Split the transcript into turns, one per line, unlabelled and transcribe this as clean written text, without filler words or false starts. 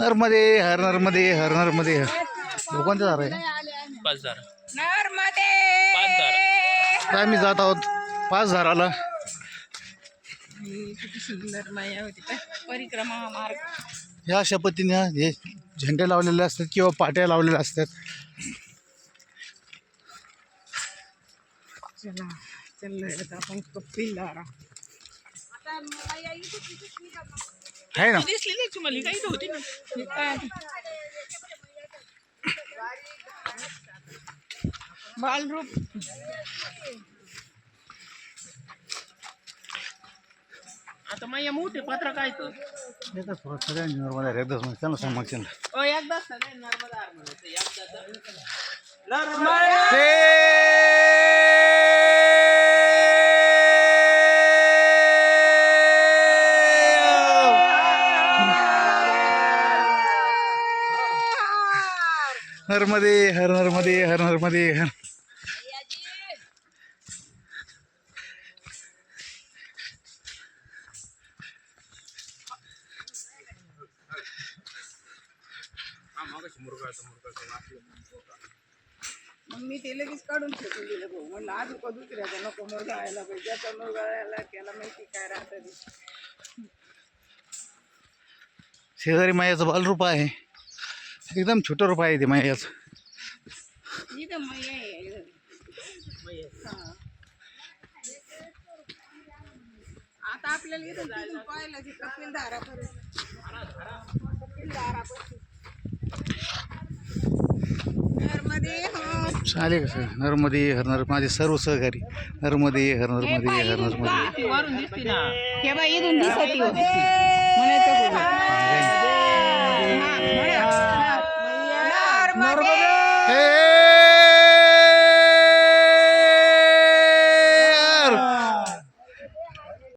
नर्मदे हर नर्मदे हर नर्मदे कोणते झाड आहे?
5 झाड.
नर्मदे
5 झाड.
आम्ही जात आहोत 5 झाडाला.
किती सुंदर माया होती परिक्रमा मार्ग.
ह्या अशा पद्धतीने हे झेंडे लावलेले असतात किंवा पाट्या लावलेल्या असतात.
चला चाललोय आता आपण कपिलधारा.
आहे ना
दिसली नाही तुम्हाला ही काही होती ना.
हे काय बालरूप.
आता माझ्या मोठे पत्र काय तर
सगळ्यांनी नर्मदा एकदाच म्हणून त्यांना सांग मागच्या
एकदाच सगळे नर्मदा आर म्हणायचं
नर्मदे हर नर्मदे हर नर्मदे हर.
मग मी ते लगेच काढून फेकून दिलं भाऊ. म्हणलं आज का दुसऱ्याचा नको मुलगा यायला पाहिजे. ज्याचा मुलगा यायला त्याला माहिती काय राहतं ते.
शेजारी मायाचं बालरूप आहे. एकदम छोटं रूप आहे ते मायाचं.
इथं मैया आहे. हा. आता आपल्याला इथं जायचं पाहायला की कपिलधारा नर्मदे हो.
चाले कसं नर्मदे हर नर माझे सर्व सहकारी नर्मदे हर नर्मदे हर नर्मदे.
वरून दिसते ना.
हे बाई इथून दिसत म्हणायचं
नर्मदे